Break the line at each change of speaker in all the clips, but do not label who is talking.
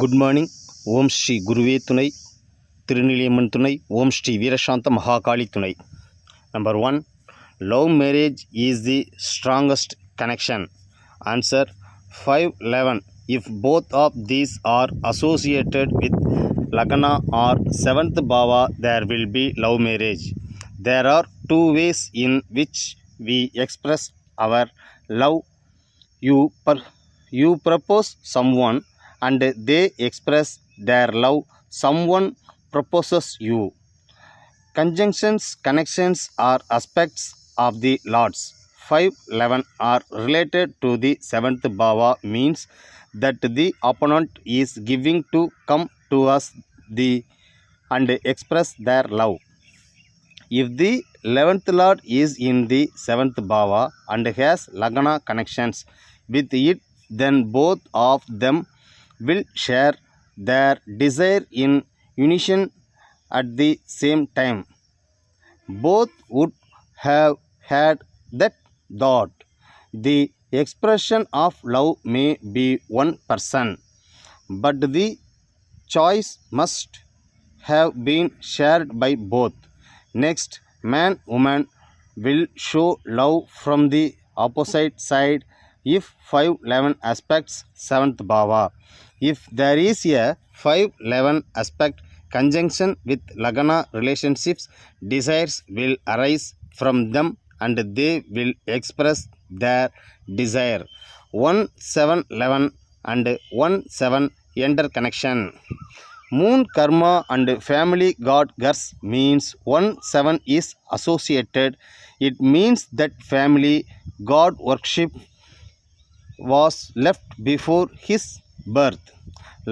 Good morning. ஓம் ஸ்ரீ குருவே துணை, திருநிலையம்மன் துணை, ஓம் ஸ்ரீ வீரசாந்த மகாகாளி துணை. Number 1, love marriage is the strongest connection. Answer 511. If both of these are associated with Lagna or 7th Bhava, there will be love marriage. There are two ways in which we express our love. You propose someone and they express their love. Someone proposes you. Conjunctions, connections are aspects of the Lords. 511 are related to the 7th Bhava, means that the opponent is giving to come to us and express their love. If the 11th Lord is in the 7th Bhava and has Lagna connections with it, then both of them will share their desire in unison at the same time. Both would have had that thought. The expression of love may be one person, but the choice must have been shared by both. Next, man-woman will show love from the opposite side if 511 aspects 7th Bhava. If there is a 511 aspect conjunction with Lagna relationships, desires will arise from them and they will express their desire. 1-7-11 and 1-7 enter connection. Moon karma and family god curse means 1-7 is associated. It means that family god worship was left before his birth.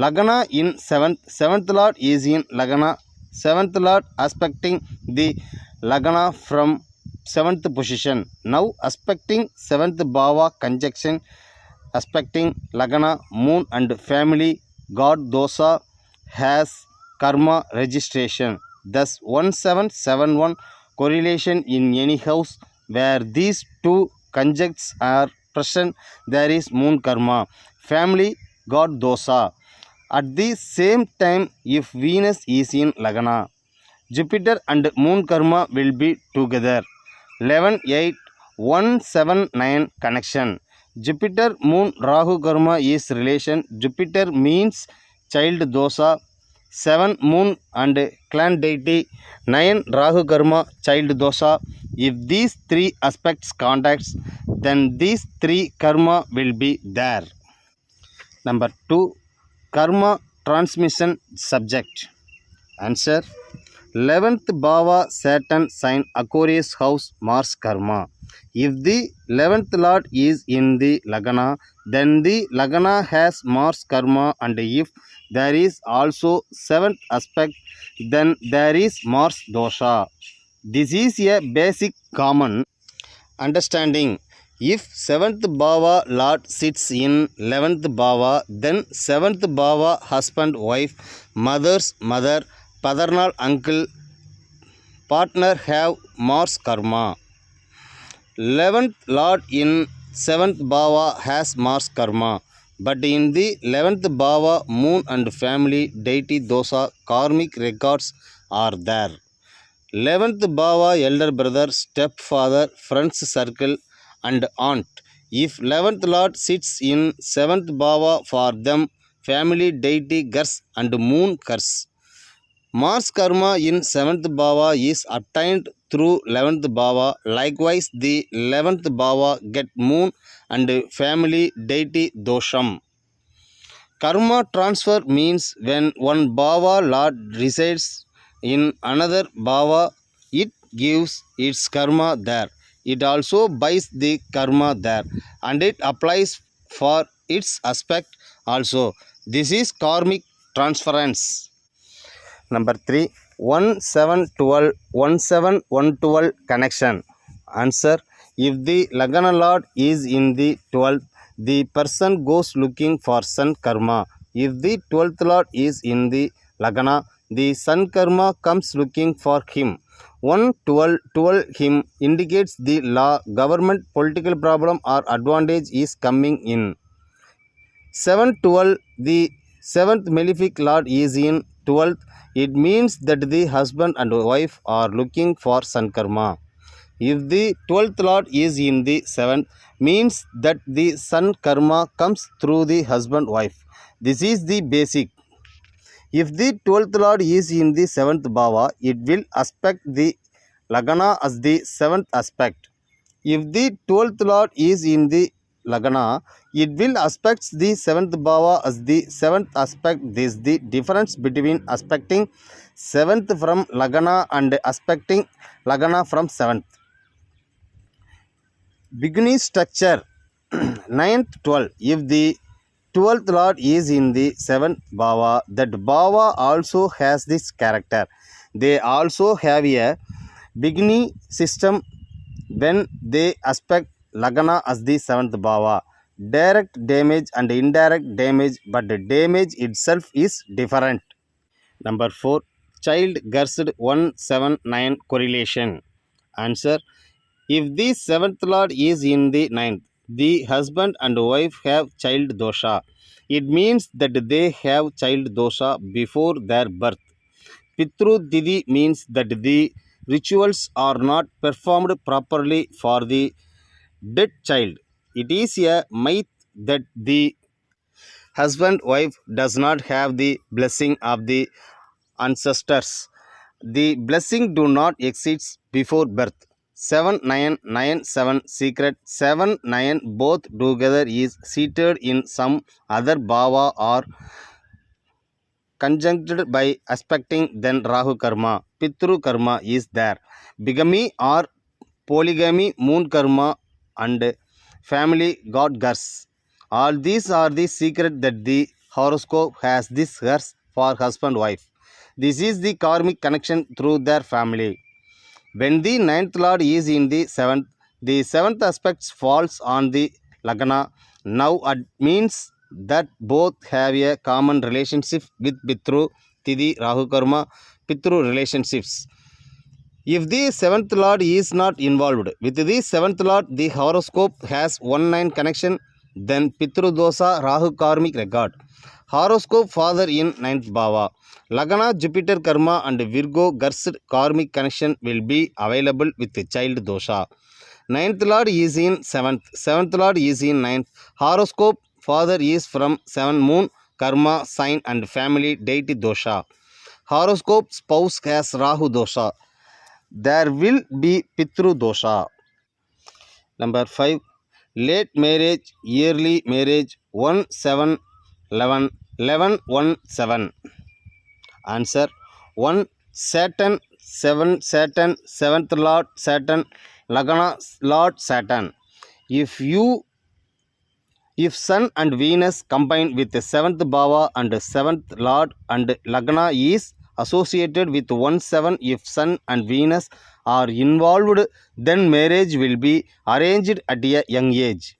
Lagna in 7th Lord is in Lagna. 7th Lord aspecting the Lagna from 7th position. Now aspecting 7th Bhava conjunction aspecting Lagna, moon and family god dosa has karma registration. Thus 1771 correlation in any house where these two conjuncts are present, there is moon karma, family god dosa. At the same time, if Venus is in Lagna, Jupiter and moon karma will be together. 11-8-1-7-9 connection. Jupiter moon Rahu karma is relation. Jupiter means child dosa. 7 moon and clan deity. 9 Rahu karma child dosa. If these three aspects contacts, then these three karma will be there. Number 2, karma transmission subject. Answer 11th Bhava Saturn sign Aquarius house Mars karma. If the 11th Lord is in the Lagna, then the Lagna has Mars karma, and if there is also 7th aspect, then there is Mars dosha. This is a basic common understanding. If 7th Bhava Lord sits in 11th Bhava, then 7th Bhava husband, wife, mother's mother, paternal uncle, partner have Mars karma. 11th Lord in 7th Bhava has Mars karma, but in the 11th Bhava, moon and family deity dosa karmic records are there. 11th Bhava elder brother, stepfather, friends circle and aunt. If 11th Lord sits in 7th Bhava, for them family deity curse and moon curse. Mars karma in 7th Bhava is obtained through 11th Bhava. Likewise, the 11th Bhava get moon and family deity dosham. Karma transfer means when one Bhava Lord resides in another Bhava, it gives its karma there. It also buys the karma there and it applies for its aspect also. This is karmic transference. Number 3, 1-7-12 1-7-1-12 connection. Answer, if the Lagna Lord is in the 12th, the person goes looking for sun karma. If the 12th Lord is in the Lagna, the sun karma comes looking for him. 1-12-12 him indicates the law, government, political problem or advantage is coming in. 7-12 the Seventh malefic lord is in 12th. It means that the husband and wife are looking for sun karma. If the 12th lord is in the 7th, means that the sun karma comes through the husband wife. This is the basic. If the 12th lord is in the 7th bhava, it will aspect the lagana as the 7th aspect. If the 12th lord is in the lagana, it will aspect the 7th bhava as the 7th aspect. This is the difference between aspecting 7th from lagana and aspecting lagana from 7th. Beginning structure 9th 12. If the 12th lord is in the 7th bhava, that bhava also has this character. They also have a beginning system when they aspect lagana as the 7th bhava. Direct damage and indirect damage, but the damage itself is different. Number 4. Child Gursed 179 correlation. Answer. If the 7th lord is in the 9th, the husband and wife have child dosha. It means that they have child dosha before their birth. Pitru Didi means that the rituals are not performed properly for the dead child. It is a myth that the husband wife does not have the blessing of the ancestors. The blessing do not exist before birth. 7997 secret 79 both together is seated in some other bhava or conjuncted by aspecting then Rahu karma. Pitru karma is there. Bigamy or polygamy, moon karma and family god curse. All these are the secret that the horoscope has this curse for husband wife. This is the karmic connection through their family. When the 9th lord is in the 7th, the 7th aspect falls on the lagana. Now it means that both have a common relationship with Pitru, Tithi, Rahu Karma, Pitru relationships. If the 7th lord is not involved with the 7th lord, the horoscope has 1-9 connection, then Pitru Dosa, Rahu karmic record. Horoscope father in 9th bhava. Lagana, Jupiter karma and Virgo Gursed karmic connection will be available with the child dosha. 9th lord is in 7th, 7th lord is in 9th. Horoscope father is from 7 moon, karma, sign and family deity dosha. Horoscope spouse has Rahu dosha. There will be Pitru dosha. Number 5. Late marriage, early marriage 1711 1117. Answer. 1. Saturn 7 Saturn 7th lord Saturn lagana lord Saturn. If sun and Venus combine with the 7th bhava and 7th lord and lagna is associated with 1-7, if sun and Venus are involved, then marriage will be arranged at a young age.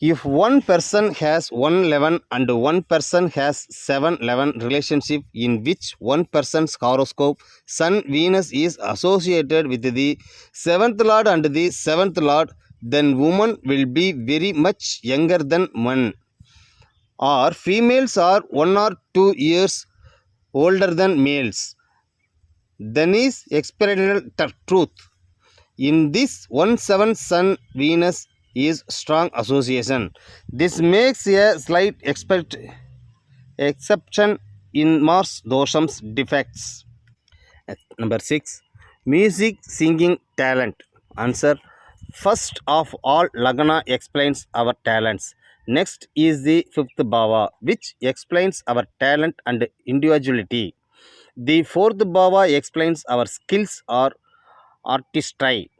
If one person has 1-11 and one person has 7-11 relationship in which one person's horoscope sun Venus is associated with the 7th lord and the 7th lord, then woman will be very much younger than man, or females are 1 or 2 years older than males. Then is experiential truth. In this 1-7 sun Venus is strong association. This makes a slight exception in Mars doshams defects. Number 6. Music singing talent. Answer. First of all, lagana explains our talents. Next is the 5th bhava, which explains our talent and individuality. The 4th bhava explains our skills or artistry.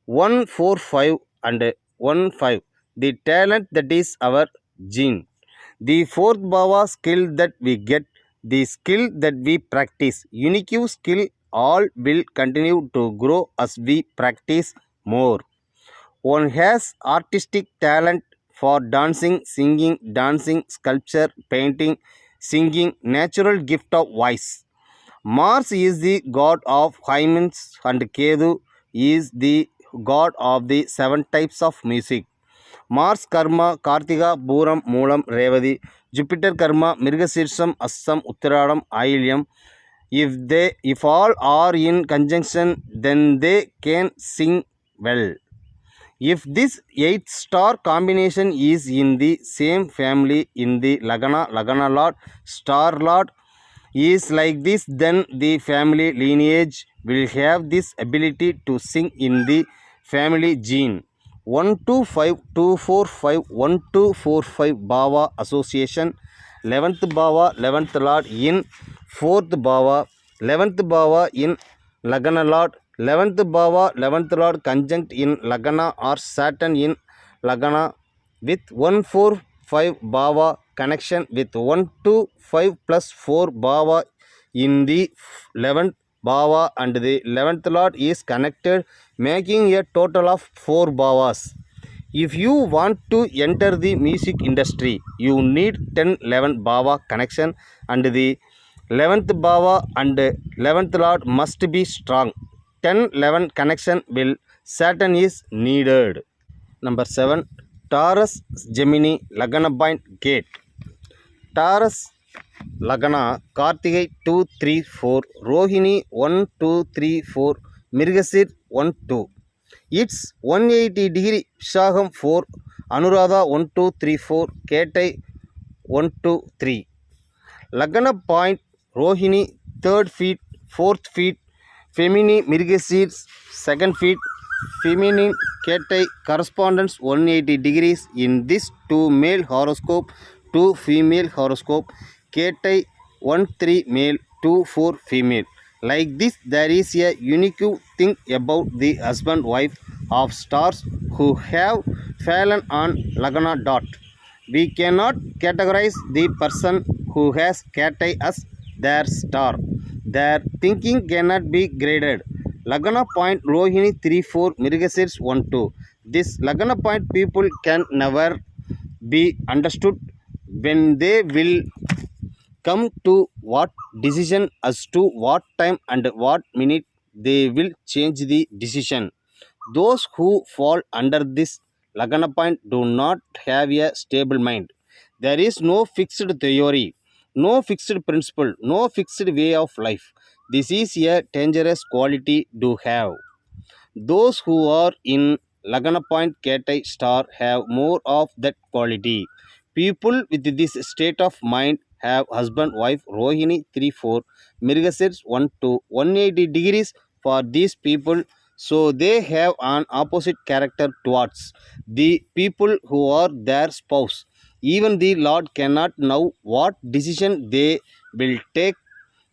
1, 4, 5 and 1, 5. The talent that is our gene. The 4th bhava skill that we get, the skill that we practice. Unique skill all will continue to grow as we practice more. One has artistic talent for dancing, singing, sculpture, painting, singing, natural gift of voice. Mars is the god of hymns and Ketu is the god of the 7 types of music. Mars karma Kartika, Puram, Moolam, Revati. Jupiter karma, Mirgashirsam, Assam, Uttaradam, Ayilyam. If all are in conjunction, then they can sing well. If this 8-star combination is in the same family in the Lagna Lord, Star Lord is like this, then the family lineage will have this ability to sing in the family gene. 125245 1245 Bhava association, 11th Bhava 11th Lord in 4th Bhava, 11th Bhava in Lagna Lord, 11th Bhava 11th Lord conjunct in Lagna or Saturn in Lagna with 145 Bhava connection with 125 plus 4 Bhava in the 11th Bhava and the 11th Lord is connected, making a total of 4 Bhavas. If you want to enter the music industry, you need 10-11 Bhava connection and the 11th Bhava and 11th Lord must be strong. 10-11 connection will Saturn is needed. Number 7. Taurus Gemini Lagna Point Gate. Taurus Lagna Kartigai 2, 3, 4, Rohini 1, 2, 3, 4, Mirgasir 1, 2. It's 180 degree Vishagam 4, Anuradha 1, 2, 3, 4, Ketai 1, 2, 3. Lagna Point Rohini 3rd feet, 4th feet, Femini Mirgasir 2nd feet, Feminine Ketai correspondence 180 degrees in this 2 male horoscope, 2 female horoscope, Ketai 1 3 male, 2 4 female. Like this, there is a unique thing about the husband-wife of stars who have fallen on Lagna dot. We cannot categorize the person who has Ketai as their star. Their thinking cannot be graded. Lagna Point Rohini 3-4 Mirgashirs 1-2. This Lagna Point people can never be understood when they will come to what decision as to what time and what minute they will change the decision. Those who fall under this Lagna Point do not have a stable mind. There is no fixed theory, no fixed principle, no fixed way of life. This is a dangerous quality to have. Those who are in Lagna Point Ketai star have more of that quality. People with this state of mind have husband wife Rohini 3-4 Mirgashirs 1-2 180 degrees for these people, so they have an opposite character towards the people who are their spouse. Even the Lord cannot know what decision they will take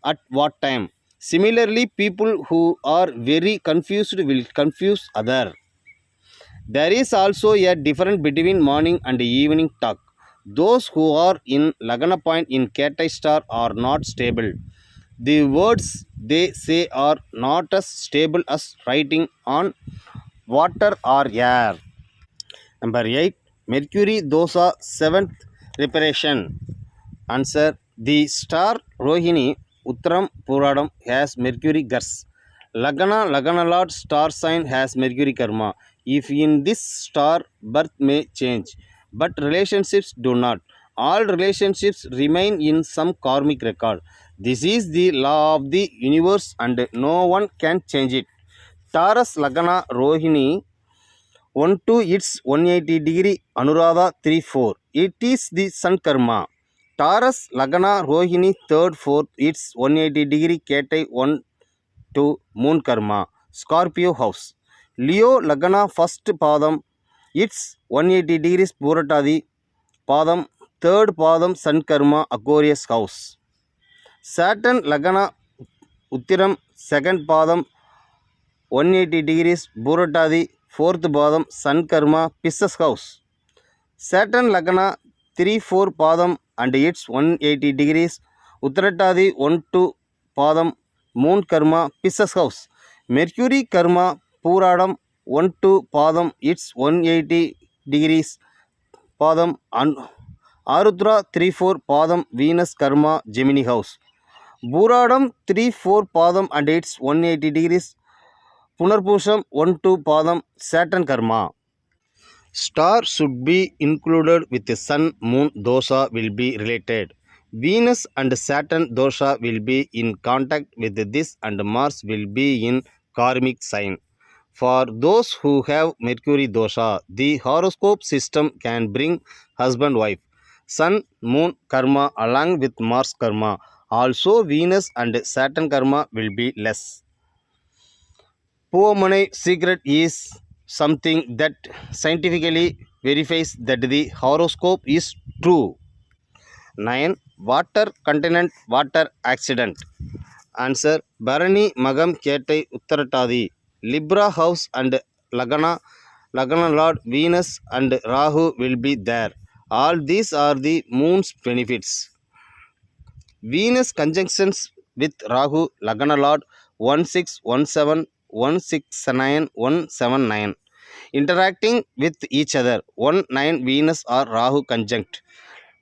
at what time. Similarly, people who are very confused will confuse other. There is also a difference between morning and evening talk. Those who are in Lagna Point in Ketai star are not stable. The words they say are not as stable as writing on water or air. Number 8. Mercury Dosa 7th reparation. Answer. The star Rohini Uttaram Puradam has Mercury Gars. Lagna Lord star sign has Mercury Karma. If in this star, birth may change, but relationships do not. All relationships remain in some karmic record. This is the law of the universe and no one can change it. Taurus Lagna Rohini 1-2 it's 180 degree Anuradha 3-4. It is the sun karma. Taurus Lagna Rohini 3rd 4th it's 180 degree Ketai 1-2 moon karma. Scorpio house. Leo Lagna first Padam it's 180 degrees Puratadi Padam 3rd Padam sun karma Aquarius house. Saturn Lagna Uttiram 2nd Padam 180 degrees Puratadi 4th Padam sun karma Pisces house. Saturn Lagna 3-4 Padam and it's 180 degrees Uttaratadi 1-2 Padam moon karma Pisces house. Mercury karma Puradam 1-2 Padam it's 180 degrees Padam and Arudra 3-4 Padam Venus karma Gemini house. Puradam 3-4 Padam and it's 180 degrees Punarpusham 1-2 Padam Saturn karma. Star should be included with the Sun Moon dosha will be related. Venus and Saturn dosha will be in contact with this and Mars will be in karmic sign. For those who have Mercury dosha, the horoscope system can bring husband-wife, Sun, Moon karma along with Mars karma. Also, Venus and Saturn karma will be less. Poor money secret is something that scientifically verifies that the horoscope is true. 9. Water continent water accident. Answer. Bharani Magam Ketai Uttaratadi. Libra house and Lagana Lord Venus and Rahu will be there. All these are the moon's benefits. Venus conjunctions with Rahu Lagana Lord 1617 169 179 interacting with each other 19 Venus or Rahu conjunct.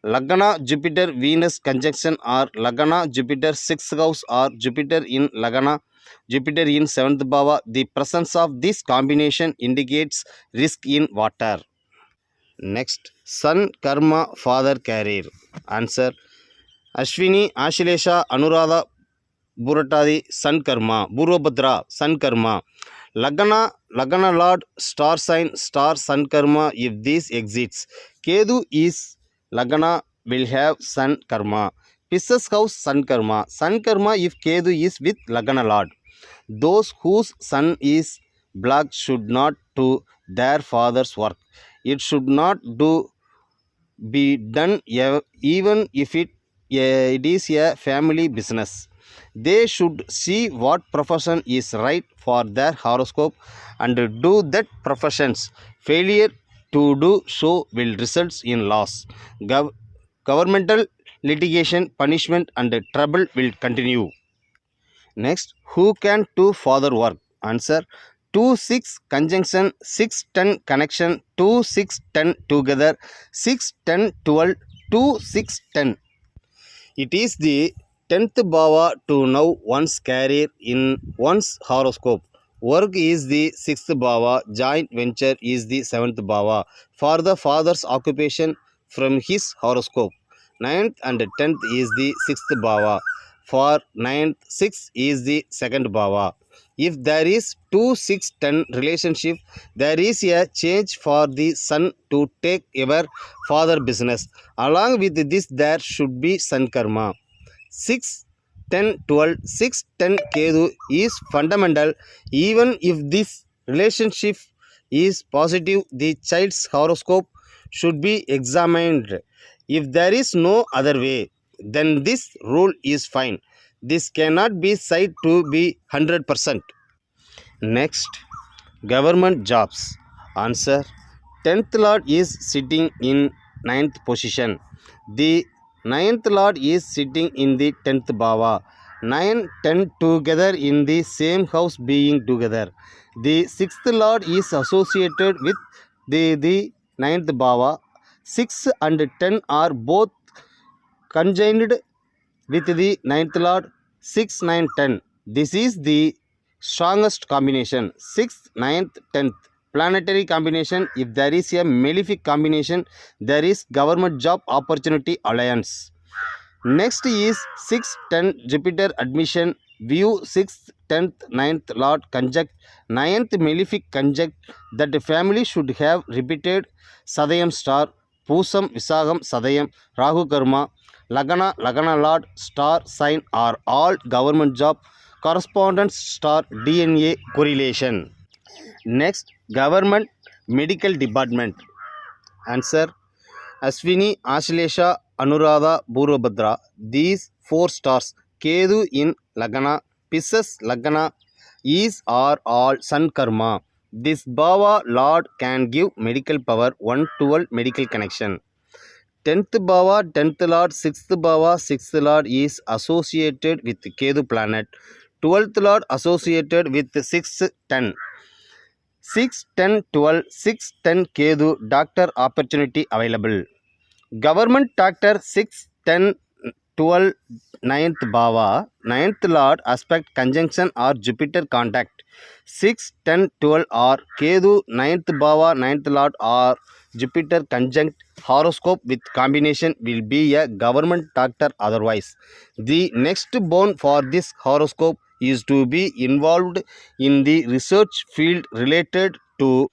Lagana Jupiter Venus conjunction or Lagana Jupiter 6th house or Jupiter in Lagana Jupiter in 7th bhava. The presence of this combination indicates risk in water. Next, Sun Karma Father Career. Answer. Ashwini Ashlesha Anuradha Buratadi Sun Karma Burabhadra Sun Karma. Lagana Lord star sign star Sun Karma. If this exists, Kedu is Lagana will have Sun Karma. Pisces house Sun Karma. Sun Karma if Kedu is with Lagana Lord. Those whose sun is black should not do their father's work. It should not be done even if it is a family business. They should see what profession is right for their horoscope and do that profession's. Failure to do so will result in loss. Governmental litigation, punishment and trouble will continue. Next, who can do father work? Answer. 2 6 conjunction 6 10 connection 2 6 10 together 6 10 12 2 6 10. It is the 10th bhava to know one's career in one's horoscope. Work is the 6th bhava, joint venture is the 7th bhava. For the father's occupation from his horoscope, 9th and 10th is the 6th bhava. For 9th, 6 is the 2nd bhava. If there is 2 6 10 relationship, there is a change for the sun to take over father business. Along with this, there should be sun karma. 6 10 12 6 10 Kedu is fundamental. Even if this relationship is positive, the child's horoscope should be examined. If there is no other way, then this rule is fine. This cannot be said to be 100%. Next, government jobs. Answer. 10th Lord is sitting in 9th position. The 9th Lord is sitting in the 10th bhava. 9, 10 together in the same house being together. The 6th Lord is associated with the 9th bhava. 6 and 10 are both conjoined with the 9th Lord. 6, 9, 10. This is the strongest combination. 6th, 9th, 10th. Planetary combination. If there is a malefic combination, there is government job opportunity alliance. Next is 6, 10 Jupiter admission. View 6th, 10th, 9th Lord conjunct 9th malefic conjunct that the family should have repeated Sadayam star, Pusam, Visagam, Sadayam, Rahu Karma, Lagana Lord star sign are all government job correspondence star DNA correlation. Next, government medical department. Answer. Ashwini, Ashlesha, Anuradha, Burabhadra. These 4 stars, Kedu in Lagana, Pisces Lagana, is are all Sun Karma. This Bhava Lord can give medical power 112 medical connection. 10th Bhava, 10th Lord, 6th Bhava, 6th Lord is associated with Kedu planet. 12th Lord associated with 6, 10. 6, 10, 12, 6, 10 Kedu, doctor opportunity available. Government doctor 6, 10, 12 ninth bhava, ninth lord aspect conjunction or Jupiter contact. 6, 10, 12 or Kedu ninth bhava, ninth lord or Jupiter conjunct horoscope with combination will be a government doctor otherwise. The next bone for this horoscope is to be involved in the research field related to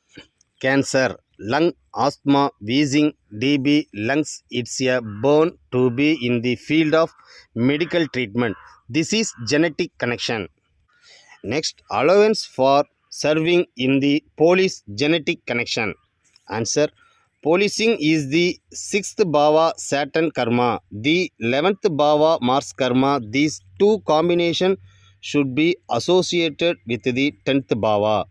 cancer, lung, asthma, wheezing, DB, lungs. It's a bone to be in the field of medical treatment. This is genetic connection. Next, allowance for serving in the police genetic connection. Answer. Policing is the 6th bhava Saturn karma, the 11th bhava Mars karma. These two combination should be associated with the 10th bhava.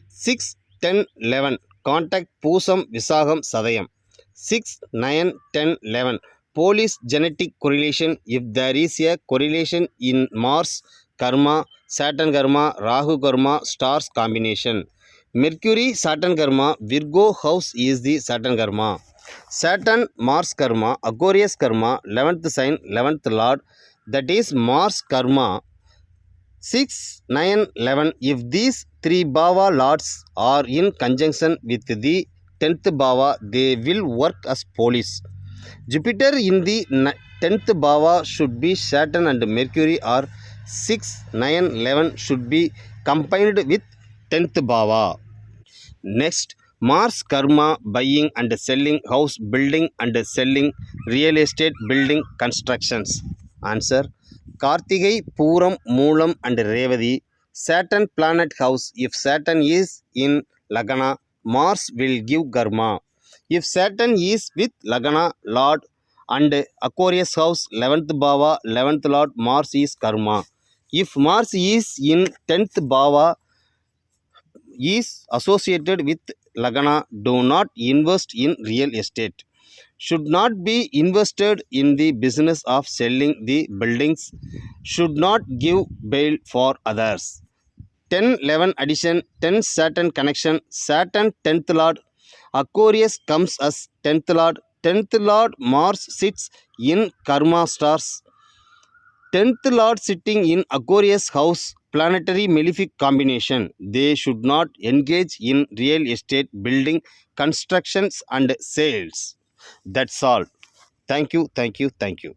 6, 10, 11 contact Pusam, Visagam, Sadayam. 6, 9, 10, 11 police genetic correlation. If there is a correlation in Mars karma, Saturn karma, Rahu karma, stars combination. Mercury Saturn karma, Virgo house is the Saturn karma. Saturn Mars karma, Aquarius karma, 11th sign, 11th lord, that is Mars karma. 6, 9, 11. If these three bhava lords are in conjunction with the 10th bhava, they will work as police. Jupiter in the 10th bhava should be Saturn and Mercury, or 6, 9, 11 should be combined with 10th bhava. Next, Mars karma, buying and selling house, building and selling real estate, building constructions. Answer. Kartigai, Puram, Moolam and Revadi. Saturn planet house. If Saturn is in Lagna, Mars will give karma. If Saturn is with Lagna, Lord and Aquarius house, 11th bhava, 11th lord, Mars is karma. If Mars is in 10th bhava, is associated with Lagna, do not invest in real estate. Should not be invested in the business of selling the buildings. Should not give bail for others. 10, 11 addition, 10 Saturn connection, Saturn 10th lord, Aquarius comes as 10th lord, 10th lord Mars sits in karma stars, 10th lord sitting in Aquarius house, planetary malefic combination. They should not engage in real estate, building, constructions and sales. That's all. Thank you, thank you, thank you.